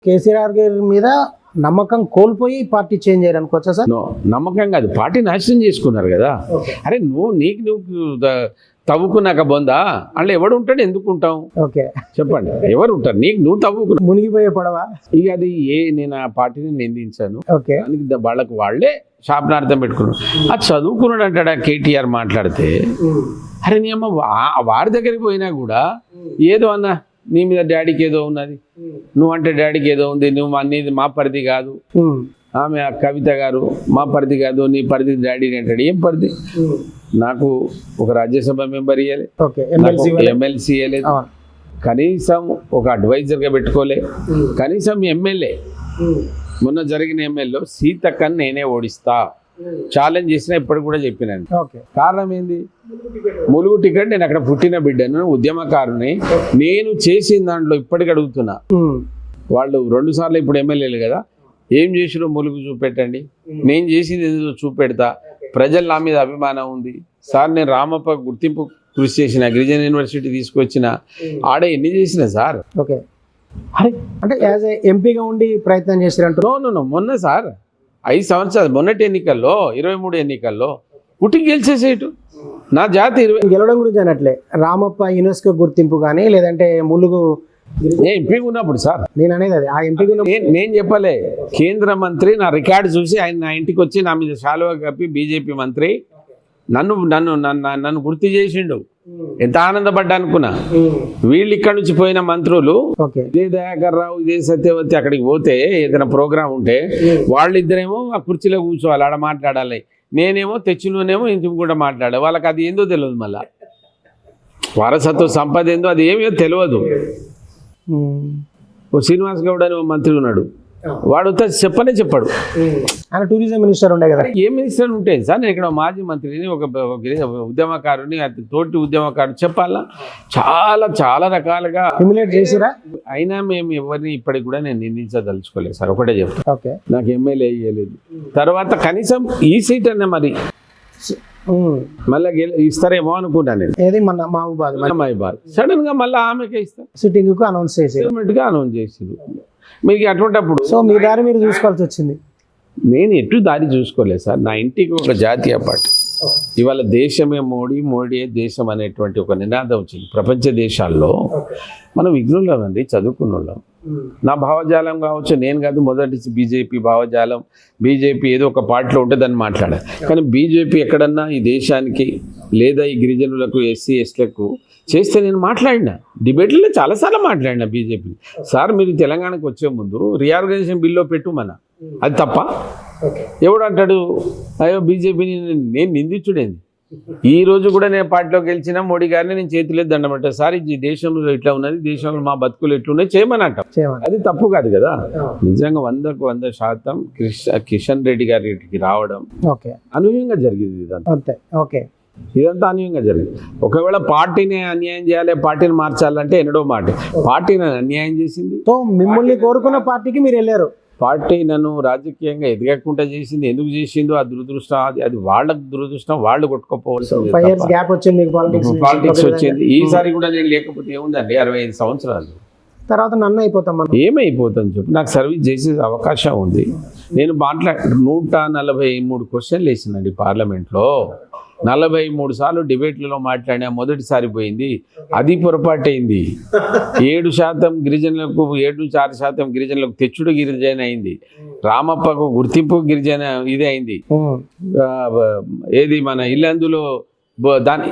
కేసీఆర్ గారి మీద నమ్మకం కోల్పోయి పార్టీ చేంజ్ అయ్యారు అనుకోవచ్చా సార్? నమ్మకం కాదు, పార్టీ నాశనం చేసుకున్నారు కదా. అరే నీకు తవ్వుకున్నాక బొందా అందులో ఎవడు ఉంటాడు, ఎందుకు ఉంటావు? ఓకే చెప్పండి, ఎవరు ఉంటారు? నువ్వు తవ్వుకున్నా మునిగిపోయే పడవ. ఇక అది నేను ఆ పార్టీని నిందించాను. ఓకే, దానికి వాళ్ళకు వాళ్ళే శాపనార్థం పెట్టుకున్నాడు. అది చదువుకున్నాడు అంటాడా కేటీఆర్ మాట్లాడితే. అరే నీ అమ్మ వారి దగ్గరికి పోయినా కూడా ఏదో అన్నా నీ మీద డాడీకి ఏదో ఉన్నది, నువ్వు అంటే డాడీకి ఏదో ఉంది, నువ్వు అనేది మా పరిధి కాదు. ఆమె కవిత గారు మా పరిధి కాదు, నీ పరిధి డాడీని అంటాడు. ఏం పరిధి? నాకు ఒక రాజ్యసభ మెంబర్ ఇవ్వలే, ఎమ్మెల్సీ ఇవ్వలేదు, కనీసం ఒక అడ్వైజర్గా పెట్టుకోలే, కనీసం ఎమ్మెల్యే మొన్న జరిగిన ఎమ్మెల్యే సీతక్కని నేనే ఓడిస్తా ఛాలెంజ్ చేసినా ఇప్పటికి కూడా చెప్పినాను. కారణం ఏంది? ములుగు టికెట్, నేను అక్కడ పుట్టిన బిడ్డను, ఉద్యమకారుని, నేను చేసిన దాంట్లో ఇప్పటికి అడుగుతున్నా. వాళ్ళు 2 సార్లు ఇప్పుడు ఎమ్మెల్యేలు కదా, ఏం చేసిరో ములుగు చూపెట్టండి, నేను చేసింది ఏదో చూపెడతా. ప్రజలు నా మీద అభిమానం ఉంది సార్. నేను రామప్ప గుర్తింపు కృషి చేసిన, గిరిజన యూనివర్సిటీ తీసుకొచ్చిన, ఆడ ఎన్ని చేసిన సార్. ఓకే, అరే అంటే యాజ్ ఎంపీగా ఉండి ప్రయత్నం చేశారంట. నో మొన్న సార్ 5 సంవత్సరాలు మొన్నటి ఎన్నికల్లో 23 ఎన్నికల్లో పుట్టి గెలిచేసేటు నా జాతి గెలవడం గురించి అనట్లే. రామప్ప యునెస్కో గుర్తింపు కానీ లేదంటే ములుగు ఎంపీగా ఉన్నప్పుడు సార్ నేను అనేది అది. ఆ ఎంపీ నేను చెప్పలే, కేంద్ర మంత్రి నా రికార్డు చూసి ఆయన నా ఇంటికి వచ్చి నా మీద శాలువా కప్పి బీజేపీ మంత్రి నన్ను గుర్తు చేసిండు. ఎంత ఆనందపడ్డా అనుకున్నా. వీళ్ళు ఇక్కడ నుంచి పోయిన మంత్రులు ఇదే దయాకర్ రావు, ఇదే సత్యవతి అక్కడికి పోతే ఏదైనా ప్రోగ్రాం ఉంటే వాళ్ళిద్దరేమో ఆ కుర్చీలో కూర్చోవాలి, ఆడ మాట్లాడాలి. నేనేమో తెచ్చిలోనేమో ఇంటికి కూడా మాట్లాడాలి. వాళ్ళకి అది ఏందో తెలియదు, మళ్ళా వారసత్వ సంపద ఏందో అది ఏమో తెలియదు. ఓ శ్రీనివాస్ గౌడ్ అని మంత్రి ఉన్నాడు, వాడు చెప్పాడు. ఆయన టూరిజం మినిస్టర్ ఉండే కదా. ఏ మినిస్టర్ ఉంటాయి సార్? నేను ఇక్కడ మాజీ మంత్రిని, ఒక ఉద్యమకారుని, తోటి ఉద్యమకారు చెప్పాలా, చాలా చాలా రకాలుగా చేసిరా. అయినా మేము ఎవరిని ఇప్పటికి కూడా నేను నిందించదలుచుకోలేదు సార్, ఒకటే చెప్తాను. నాకు ఎమ్మెల్యే ఇవ్వలేదు, తర్వాత కనీసం ఈ సీట్ అనే మరి మళ్ళీ ఇస్తారేమో అనుకున్నాను నేను. ఏది మన మహబూబాద్ సడన్ గా మళ్ళీ ఆమెకే ఇస్తారు. సిట్టింగ్ కు అనౌన్స్ చేసి మీకు అటువంటిప్పుడు సో మీ దారి మీరు చూసుకోవాల్సి వచ్చింది. నేను ఎటు దారి చూసుకోలేదు సార్. నా ఇంటికి ఒక జాతీయ పార్టీ, ఇవాళ దేశమే మోడీయే దేశం అనేటువంటి ఒక నినాదం వచ్చింది. ప్రపంచ దేశాల్లో మనం విఘ్నులం అండి, చదువుకున్న వాళ్ళం. నా భావజాలం కావచ్చు, నేను కాదు మొదటి బీజేపీ భావజాలం. బీజేపీ ఏదో ఒక పార్టీలో ఉంటే దాన్ని మాట్లాడాలి, కానీ బీజేపీ ఎక్కడన్నా ఈ దేశానికి లేదా ఈ గిరిజనులకు, ఎస్సీ ఎస్టీలకు చేస్తే నేను మాట్లాడినా, డిబేట్లలో చాలాసార్లు మాట్లాడినా. బీజేపీ సార్ మీరు తెలంగాణకు వచ్చే ముందు రీఆర్గనైజేషన్ బిల్లో పెట్టుమన్నా, అది తప్ప? ఎవడు అంటాడు అయ్యో బీజేపీని నేను నిందించుడేంది? ఈ రోజు కూడా నేను పార్టీలోకి గెలిచిన మోడీ గారిని నేను చేతులే దండమంటా, సార్ ఈ దేశంలో ఇట్లా ఉన్నది, దేశంలో మా బతుకులు ఎట్లున్నాయి చేయమని అంటాం. అది తప్పు కాదు కదా. నిజంగా 100% కిషన్ రెడ్డి గారికి రావడం అనూహ్యంగా జరిగింది. ఇదంతా అనూహ్యంగా జరిగింది. ఒకవేళ పార్టీని అన్యాయం చేయాలి, పార్టీని మార్చాలంటే ఎన్నడో మాట. పార్టీని అన్యాయం చేసింది. సో మిమ్మల్ని కోరుకున్న పార్టీకి మీరు వెళ్ళారు. పార్టీ నన్ను రాజకీయంగా ఎదగకుండా చేసింది. ఎందుకు చేసిందో ఆ దురదృష్టం, అది వాళ్ళకు దురదృష్టం, వాళ్ళు కొట్టుకోపోవాల్సింది. పాలిటిక్స్ వచ్చింది. ఈసారి కూడా నేను లేకపోతే ఏముందండి, 65 సంవత్సరాలు తర్వాత నన్ను అయిపోతాం. ఏమైపోతాను చెప్పు, నాకు సర్వీస్ చేసే అవకాశం ఉంది. నేను 143 క్వశ్చన్లు వేసినండి పార్లమెంట్లో. 43 సార్లు డిబేట్లలో మాట్లాడినా, మొదటిసారి పోయింది, అది పొరపాటైంది. 7% గిరిజనులకు, 7-6% గిరిజనులకు తెచ్చుడు గిరిజన అయింది. రామప్పకు గుర్తింపు గిరిజన ఇదే అయింది. ఏది మన ఇల్లందులో దాని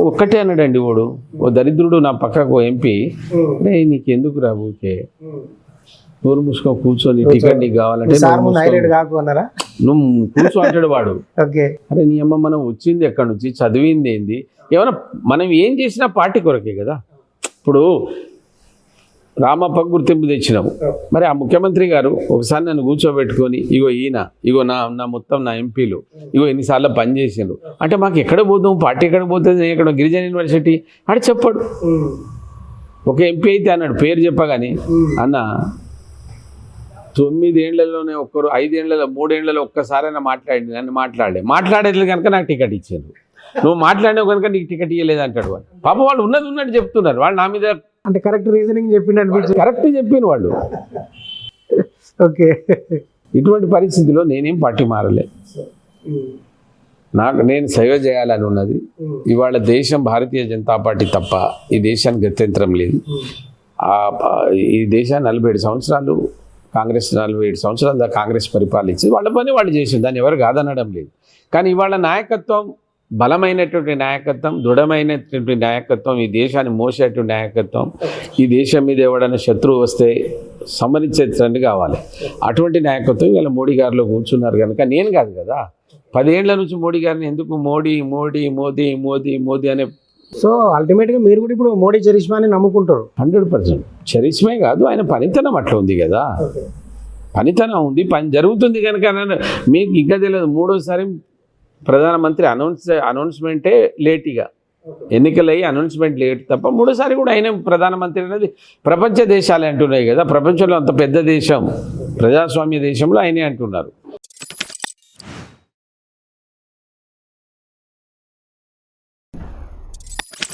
ఒక్కటే అన్నాడండి ఓడు, ఓ దరిద్రుడు నా పక్కకు ఎంపీ, నీకెందుకు రా ఊకే నోరు మూసుకొని కూర్చొని టికెట్ నీకు కావాలంటే నువ్వు కూర్చో అంటాడు వాడు. అరే నీ అమ్మ మనం వచ్చింది ఎక్కడి నుంచి, చదివింది ఏంది, ఏమన్నా మనం ఏం చేసినా పార్టీ కొరకే కదా. ఇప్పుడు రామప్ప గుర్తింపు తెచ్చినావు, మరి ఆ ముఖ్యమంత్రి గారు ఒకసారి నన్ను కూర్చోబెట్టుకొని ఇగో నా మొత్తం నా ఎంపీలు ఇగో ఎన్నిసార్లు పనిచేసిండ్రు అంటే, మాకు ఎక్కడ పోతాం, పార్టీ ఎక్కడ పోతుంది, ఎక్కడ గిరిజన యూనివర్సిటీ అని చెప్పాడు. ఒక ఎంపీ అయితే అన్నాడు, పేరు చెప్పగానే అన్న 9 ఏళ్లలోనే 5 ఏళ్లలో 3 ఏళ్లలో ఒక్కసారైనా నన్ను మాట్లాడేది కనుక నాకు టికెట్ ఇచ్చారు. నువ్వు మాట్లాడినావు కనుక నీకు టికెట్ ఇవ్వలేదు అంటాడు వాడు. పాప వాళ్ళు ఉన్నది ఉన్నట్టు చెప్తున్నారు. వాళ్ళు నా మీద అంటే కరెక్ట్ రీజనింగ్ చెప్పిండు అనిపించింది. కరెక్ట్ చెప్పిన వాళ్ళు. ఓకే. ఇటువంటి పరిస్థితిలో నేనేం పార్టీ మారలే. నేను సేవ చేయాలని ఉన్నది. ఇవాళ దేశం భారతీయ జనతా పార్టీ తప్ప ఈ దేశానికి గత్యంతరం లేదు. ఈ దేశాన్ని 47 సంవత్సరాలు కాంగ్రెస్, 47 సంవత్సరాలు దాకా కాంగ్రెస్ పరిపాలించి వాళ్ళ పని వాళ్ళు చేసింది, దాన్ని ఎవరు కాదనడం లేదు. కానీ ఇవాళ నాయకత్వం, బలమైనటువంటి నాయకత్వం, దృఢమైనటువంటి నాయకత్వం, ఈ దేశాన్ని మోసేటువంటి నాయకత్వం, ఈ దేశం మీద ఎవడైనా శత్రువు వస్తే సంహరించేటట్టు కావాలి. అటువంటి నాయకత్వం ఇవాళ మోడీ గారిలో కూర్చున్నారు కనుక నేను కాదు కదా 10 ఏళ్ల నుంచి మోడీ గారిని ఎందుకు మోడీ మోడీ మోదీ మోదీ మోదీ అనే. సో అల్టిమేట్గా మీరు కూడా ఇప్పుడు మోడీ చరిష్మాని నమ్ముకుంటారు. 100% చరిష్మే కాదు, ఆయన పనితనం అట్లా ఉంది కదా. పనితనం ఉంది, పని జరుగుతుంది కనుక. మీకు ఇంకా తెలియదు, 3వసారి ప్రధానమంత్రి అనౌన్స్మెంటే లేట్గా, ఎన్నికలయ్యి అనౌన్స్మెంట్ లేట్ తప్ప 3వసారి కూడా ఆయన ప్రధానమంత్రి అనేది ప్రపంచ దేశాలే అంటున్నాయి కదా. ప్రపంచంలో అంత పెద్ద దేశం, ప్రజాస్వామ్య దేశంలో ఆయనే అంటున్నారు.